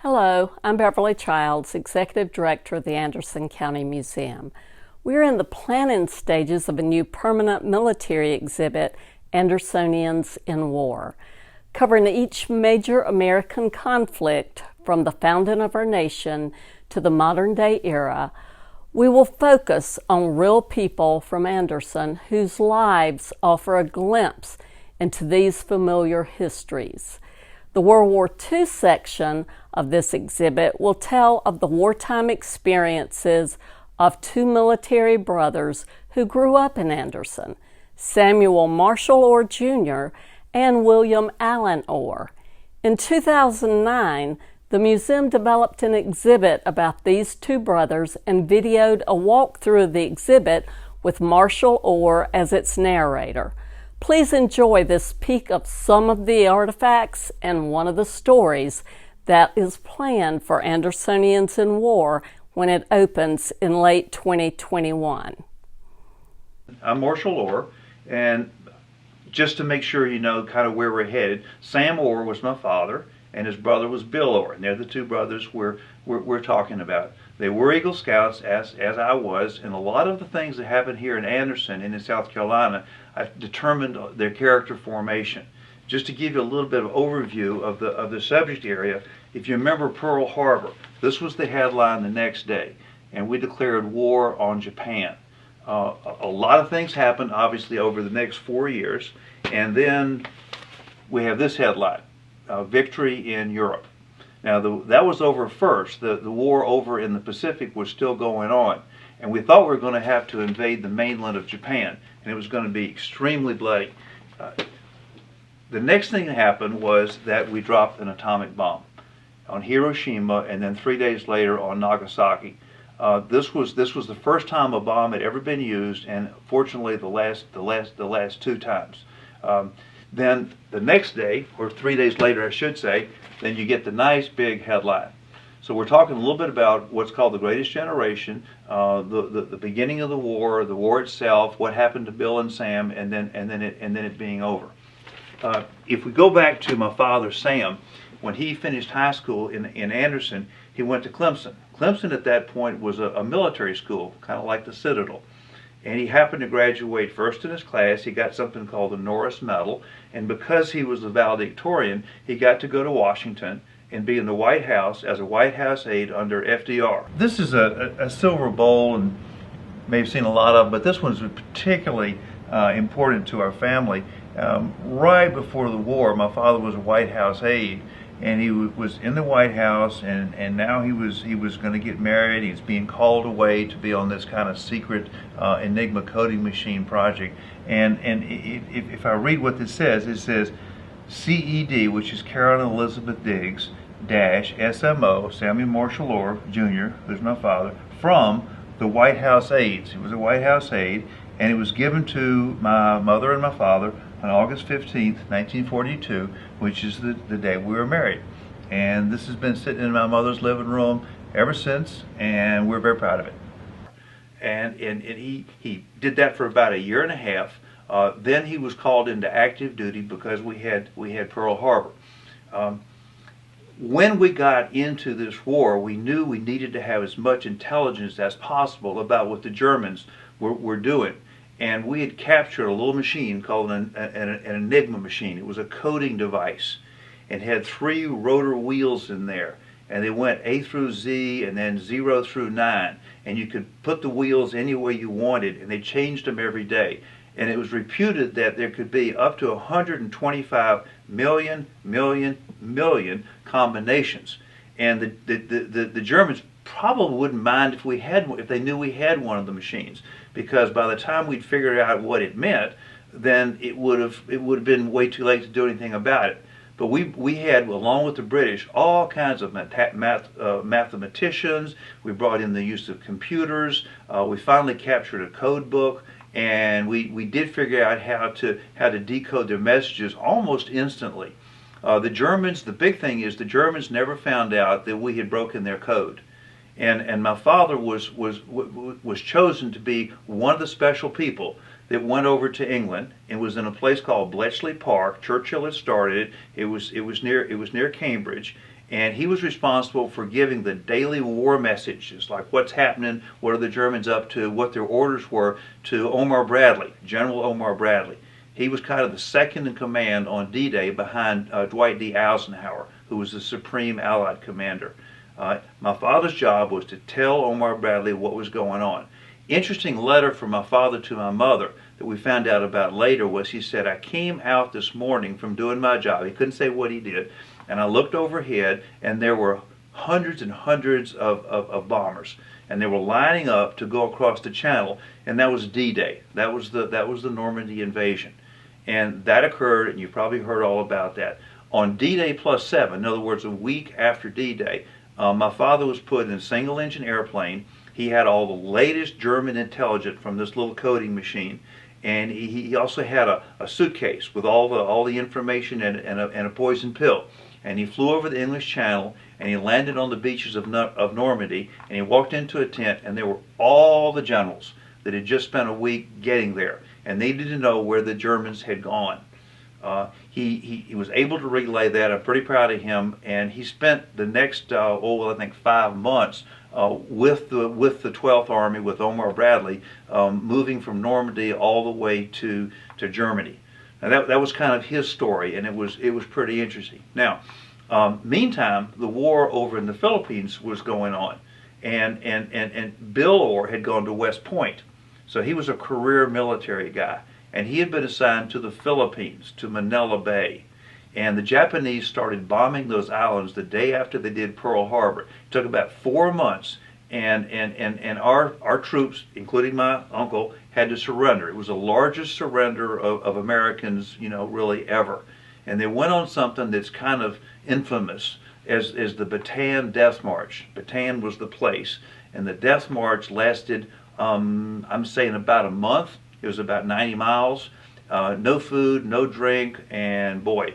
Hello, I'm Beverly Childs, Executive Director of the Anderson County Museum. We're in the planning stages of a new permanent military exhibit, Andersonians in War, covering each major American conflict from the founding of our nation to the modern-day era. We will focus on real people from Anderson whose lives offer a glimpse into these familiar histories. The World War II section of this exhibit will tell of the wartime experiences of two military brothers who grew up in Anderson, Samuel Marshall Orr Jr. and William Allen Orr. In 2009, the museum developed an exhibit about these two brothers and videoed a walkthrough of the exhibit with Marshall Orr as its narrator. Please enjoy this peek of some of the artifacts and one of the stories that is planned for Andersonians in War when it opens in late 2021. I'm Marshall Orr, and just to make sure you know kind of where we're headed, Sam Orr was my father, and his brother was Bill Orr, and they're the two brothers we're talking about. They were Eagle Scouts, as I was, and a lot of the things that happened here in Anderson and in South Carolina, I determined their character formation. Just to give you a little bit of overview of the subject area, if you remember Pearl Harbor, this was the headline the next day, and we declared war on Japan. A lot of things happened, obviously, over the next 4 years, and then we have this headline, Victory in Europe. Now, that was over first. The war over in the Pacific was still going on, and we thought we were going to have to invade the mainland of Japan, and it was going to be extremely bloody. The next thing that happened was that we dropped an atomic bomb on Hiroshima, and then 3 days later on Nagasaki. This was the first time a bomb had ever been used, and fortunately the last two times. Then the next day, or 3 days later I should say, then you get the nice big headline. So we're talking a little bit about what's called the Greatest Generation, the beginning of the war itself, what happened to Bill and Sam, and then it being over. If we go back to my father Sam, when he finished high school in Anderson, he went to Clemson. Clemson at that point was a military school, kind of like the Citadel. And he happened to graduate first in his class. He got something called the Norris Medal, and because he was a valedictorian, he got to go to Washington and be in the White House as a White House aide under FDR. This is a silver bowl, and you may have seen a lot of them, but this one's particularly important to our family. Right before the war, my father was a White House aide, and he was in the White House, and now he was going to get married. He's being called away to be on this kind of secret Enigma coding machine project. And if I read what this says, it says CED, which is Carolyn Elizabeth Diggs, dash SMO, Samuel Marshall Orr Jr., who's my father, from the White House aides. He was a White House aide, and it was given to my mother and my father on August 15th, 1942, which is the day we were married. And this has been sitting in my mother's living room ever since, and we're very proud of it. And he did that for about a year and a half. Then he was called into active duty because we had Pearl Harbor. When we got into this war, we knew we needed to have as much intelligence as possible about what the Germans were doing. And we had captured a little machine called an Enigma Machine. It was a coding device and had 3 rotor wheels in there. And they went A through Z and then 0 through 9. And you could put the wheels any way you wanted, and they changed them every day. And it was reputed that there could be up to 125 million combinations. And the Germans probably wouldn't mind if they knew we had one of the machines, because by the time we'd figured out what it meant, then it would have been way too late to do anything about it. But we had, along with the British, all kinds of mathematicians. We brought in the use of computers. We finally captured a code book, and we did figure out how to decode their messages almost instantly. The big thing is the Germans never found out that we had broken their code. And my father was chosen to be one of the special people that went over to England and was in a place called Bletchley Park. Churchill had started it. It was near Cambridge, And he was responsible for giving the daily war messages, like what's happening, what are the Germans up to, what their orders were, to Omar Bradley, General Omar Bradley. He was kind of the second in command on D-Day behind Dwight D. Eisenhower, who was the supreme Allied commander. My father's job was to tell Omar Bradley what was going on. Interesting letter from my father to my mother that we found out about later was he said, I came out this morning from doing my job. He couldn't say what he did. And I looked overhead, and there were hundreds and hundreds of bombers, and they were lining up to go across the channel, and that was D-Day. That was the Normandy invasion, and that occurred, and you probably heard all about that. On D-Day +7, in other words, a week after D-Day, my father was put in a single-engine airplane. He had all the latest German intelligence from this little coding machine. And he also had a suitcase with all the information and a poison pill. And he flew over the English Channel, and he landed on the beaches of Normandy, and he walked into a tent, and there were all the generals that had just spent a week getting there, and they didn't know where the Germans had gone. He was able to relay that. I'm pretty proud of him, and he spent the next, I think 5 months with the 12th Army, with Omar Bradley, moving from Normandy all the way to Germany. Now that was kind of his story, and it was pretty interesting. Now, meantime, the war over in the Philippines was going on, and Bill Orr had gone to West Point, so he was a career military guy, and he had been assigned to the Philippines, to Manila Bay. And the Japanese started bombing those islands the day after they did Pearl Harbor. It took about 4 months, and our troops, including my uncle, had to surrender. It was the largest surrender of Americans, really ever. And they went on something that's kind of infamous as the Bataan Death March. Bataan was the place, and the Death March lasted, I'm saying, about a month. It was about 90 miles, no food, no drink, and boy,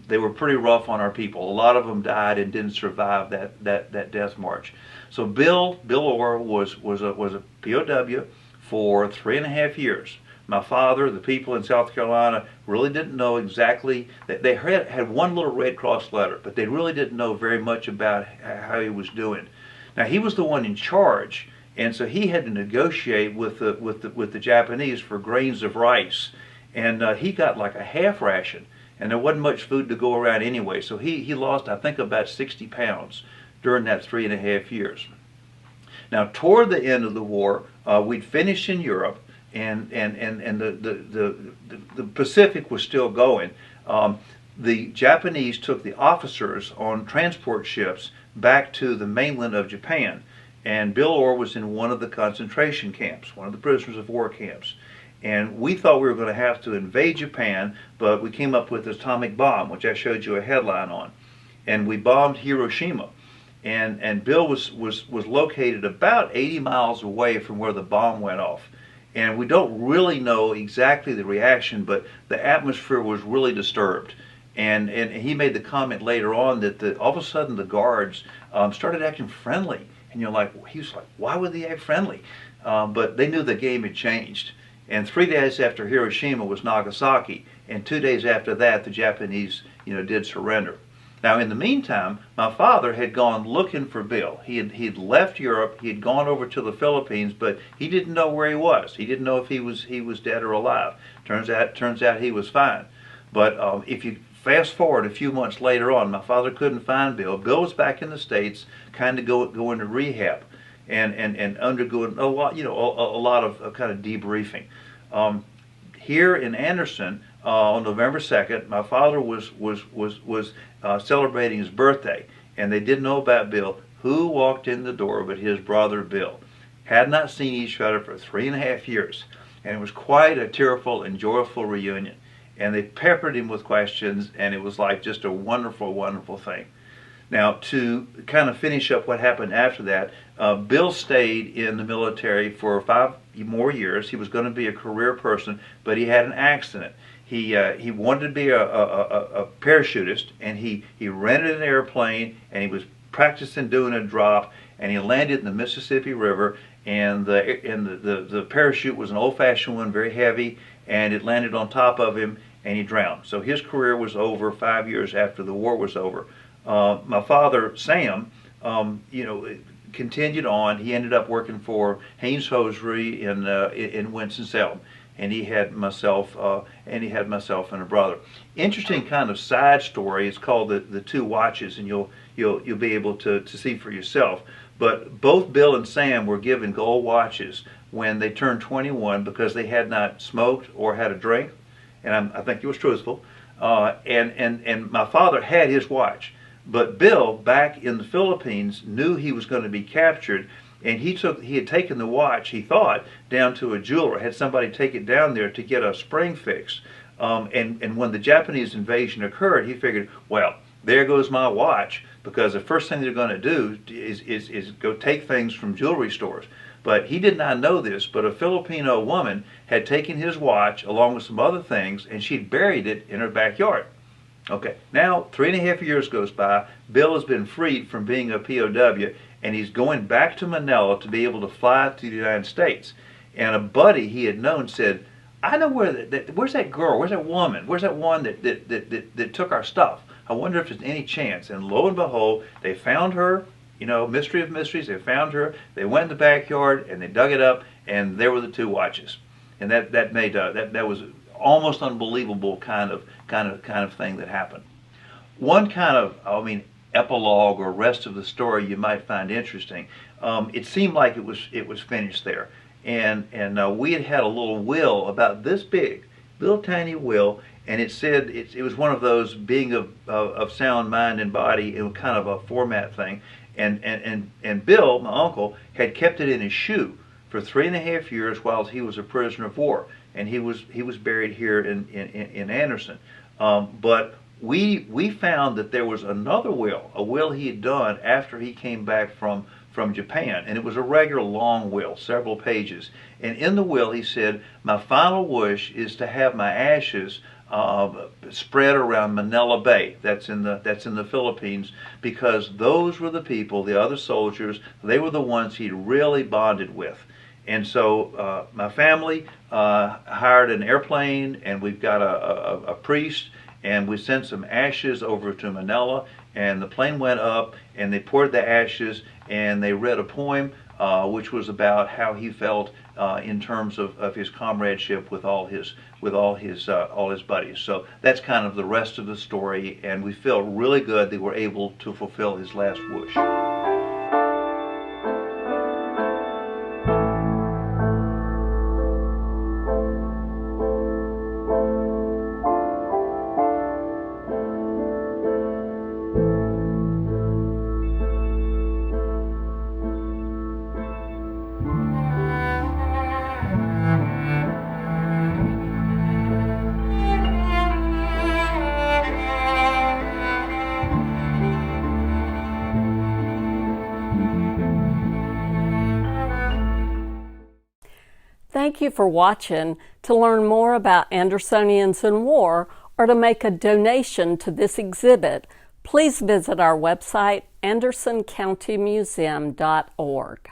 they were pretty rough on our people. A lot of them died and didn't survive that death march. So Bill Orr was a POW for 3.5 years. My father, the people in South Carolina, really didn't know exactly. They had one little Red Cross letter, but they really didn't know very much about how he was doing. Now he was the one in charge, and so he had to negotiate with the Japanese for grains of rice, and he got like a half ration. And there wasn't much food to go around anyway, so he lost, I think, about 60 pounds during that 3.5 years. Now, toward the end of the war, we'd finished in Europe, and the Pacific was still going. The Japanese took the officers on transport ships back to the mainland of Japan, and Bill Orr was in one of the concentration camps, one of the prisoners of war camps. And we thought we were going to have to invade Japan, but we came up with the atomic bomb, which I showed you a headline on. And we bombed Hiroshima. And Bill was located about 80 miles away from where the bomb went off. And we don't really know exactly the reaction, but the atmosphere was really disturbed. And he made the comment later on that all of a sudden the guards started acting friendly. And he was like, why would they act friendly? But they knew the game had changed. And 3 days after Hiroshima was Nagasaki, and 2 days after that, the Japanese, did surrender. Now, in the meantime, my father had gone looking for Bill. He'd left Europe. He had gone over to the Philippines, but he didn't know where he was. He didn't know if he was dead or alive. Turns out he was fine. But if you fast forward a few months later on, my father couldn't find Bill. Bill was back in the States, kind of going to rehab. And undergoing a lot of kind of debriefing. Here in Anderson, on November 2nd, my father was celebrating his birthday, and they didn't know about Bill. Who walked in the door but his brother Bill? Had not seen each other for 3.5 years, and it was quite a tearful and joyful reunion. And they peppered him with questions, and it was like just a wonderful, wonderful thing. Now, to kind of finish up what happened after that, Bill stayed in the military for 5 more years. He was going to be a career person, but he had an accident. He wanted to be a parachutist, and he rented an airplane, and he was practicing doing a drop, and he landed in the Mississippi River, and the parachute was an old-fashioned one, very heavy, and it landed on top of him, and he drowned. So his career was over 5 years after the war was over. My father, Sam, continued on. He ended up working for Haynes Hosiery in Winston-Salem, and he had myself and a brother. Interesting kind of side story. It's called the Two Watches, and you'll be able to see for yourself. But both Bill and Sam were given gold watches when they turned 21 because they had not smoked or had a drink, and I think he was truthful. And my father had his watch. But Bill, back in the Philippines, knew he was going to be captured, and he had taken the watch, he thought, down to a jeweler, had somebody take it down there to get a spring fixed. And when the Japanese invasion occurred, he figured, well, there goes my watch, because the first thing they're going to do is go take things from jewelry stores. But he did not know this, but a Filipino woman had taken his watch along with some other things, and she'd buried it in her backyard. Okay, now 3.5 years goes by. Bill has been freed from being a POW, and he's going back to Manila to be able to fly to the United States. And a buddy he had known said, I know where's that girl, where's that woman, where's that one that took our stuff? I wonder if there's any chance. And lo and behold, they found her. Mystery of mysteries, they found her. They went in the backyard and they dug it up, and there were the two watches. And that made that was almost unbelievable kind of thing that happened. One kind of, epilogue or rest of the story you might find interesting. It seemed like it was finished there, and we had a little will about this big, little tiny will, and it said it was one of those being of sound mind and body in kind of a format thing. And Bill, my uncle, had kept it in his shoe for 3.5 years while he was a prisoner of war, and he was buried here in Anderson. But we found that there was another will, a will he had done after he came back from Japan, and it was a regular long will, several pages. And in the will he said, my final wish is to have my ashes spread around Manila Bay. That's in the Philippines, because those were the people, the other soldiers, they were the ones he'd really bonded with. And so my family hired an airplane, and we've got a priest, and we sent some ashes over to Manila, and the plane went up, and they poured the ashes, and they read a poem which was about how he felt in terms of his comradeship with all his buddies. So that's kind of the rest of the story, and we feel really good that we're able to fulfill his last wish. Thank you for watching. To learn more about Andersonians in War or to make a donation to this exhibit, please visit our website, AndersonCountyMuseum.org.